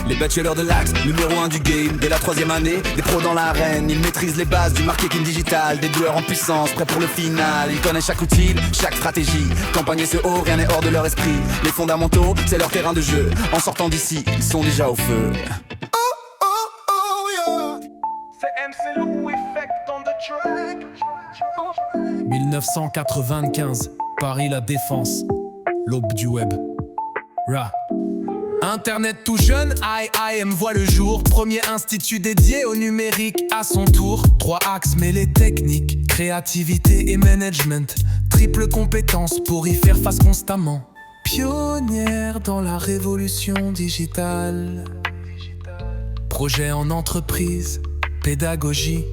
Les bachelors de l'Axe, numéro 1 du game. Dès la 3e année, des pros dans l'arène. Ils maîtrisent les bases du marketing digital. Des doueurs en puissance, prêts pour le final. Ils connaissent chaque outil, chaque stratégie. Campagne SEO, rien n'est hors de leur esprit. Les fondamentaux, c'est leur terrain de jeu. En sortant d'ici, ils sont déjà au feu. C'est MC Lou Effect on the track. 1995, Paris La Défense, l'aube du web. Ra. Internet tout jeune, IIM voit le jour. Premier institut dédié au numérique à son tour. 3 axes mêlés techniques, créativité et management. Triple compétence pour y faire face constamment. Pionnière dans la révolution digitale. Projet en entreprise, pédagogie,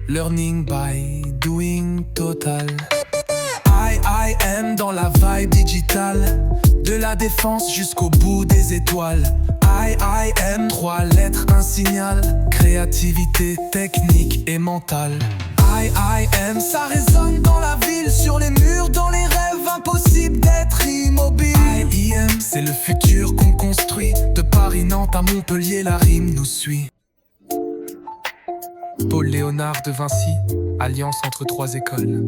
learning by doing total. IIM dans la vibe digitale, de la défense jusqu'au bout des étoiles. IIM, 3 lettres, un signal, créativité, technique et mentale. IIM, ça résonne dans la ville, sur les murs, dans les rêves, impossible d'être immobile. IIM, c'est le futur qu'on construit, de Paris-Nantes à Montpellier, la rime nous suit. Paul Léonard de Vinci, alliance entre 3 écoles.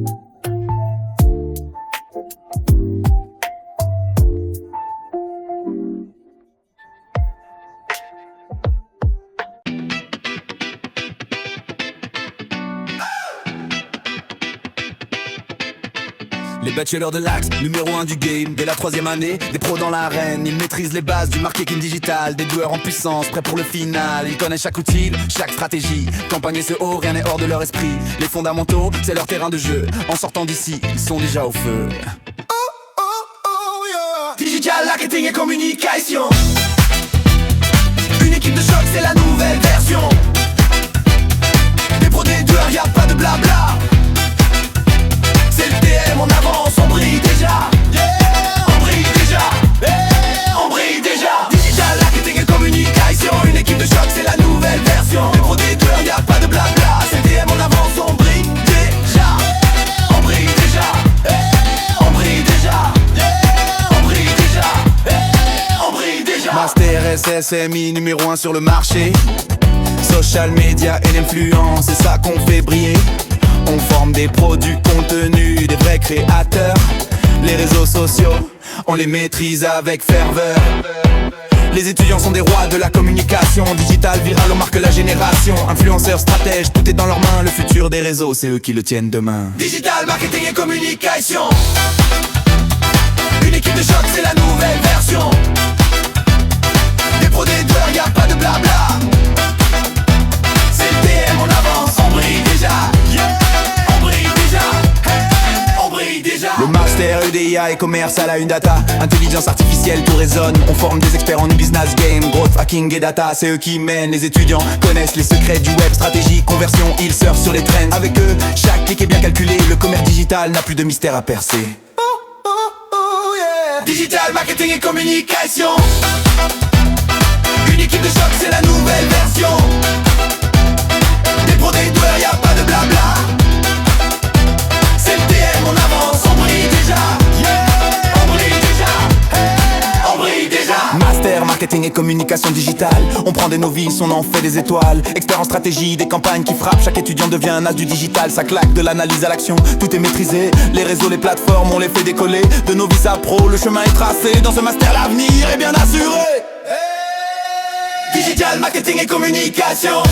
Les bachelors de l'Axe, numéro 1 du game. Dès la 3e année, des pros dans l'arène. Ils maîtrisent les bases du marketing digital. Des doueurs en puissance, prêts pour le final. Ils connaissent chaque outil, chaque stratégie. Campagne SEO, rien n'est hors de leur esprit. Les fondamentaux, c'est leur terrain de jeu. En sortant d'ici, ils sont déjà au feu. Digital marketing et communication. Une équipe de choc, c'est la nouvelle version. Des pros, des doueurs, y'a pas de blabla. C'est le DM, en avance, on brille déjà. On brille déjà, on brille déjà. Digital marketing et communication. Une équipe de choc, c'est la nouvelle version. Des pros, des doueurs, y'a pas de blabla. C'est le DM, en avance, on brille déjà. On brille déjà, on brille déjà. On brille déjà, on brille déjà. Master SSMI, numéro 1 sur le marché. Social media et l'influence, c'est ça qu'on fait briller. On forme des pros du contenu, des vrais créateurs. Les réseaux sociaux, on les maîtrise avec ferveur. Les étudiants sont des rois de la communication. Digital, viral, on marque la génération. Influenceurs, stratèges, tout est dans leurs mains. Le futur des réseaux, c'est eux qui le tiennent demain. Digital, marketing et communication. Une équipe de choc, c'est la nouvelle version. Des pros, des doueurs, y'a pas de blabla. C'est le DM, on avance, on brille déjà. Le master EDIA et commerce à la une data. Intelligence artificielle, tout résonne. On forme des experts en e-business game. Growth, hacking et data, c'est eux qui mènent. Les étudiants connaissent les secrets du web. Stratégie, conversion, ils surfent sur les trends. Avec eux, chaque clic est bien calculé. Le commerce digital n'a plus de mystère à percer. Digital, marketing et communication. Une équipe de choc, c'est la nouvelle version. Des pros, des doueurs, y'a pas de blabla. C'est le DM, on avance, on brille déjà. On brille déjà, on brille déjà. Master, marketing et communication digitale. On prend des novices, on en fait des étoiles. Expert en stratégie, des campagnes qui frappent. Chaque étudiant devient un as du digital. Ça claque de l'analyse à l'action, tout est maîtrisé. Les réseaux, les plateformes, on les fait décoller. De novice à pro, le chemin est tracé. Dans ce master, l'avenir est bien assuré. Digital, marketing et communication.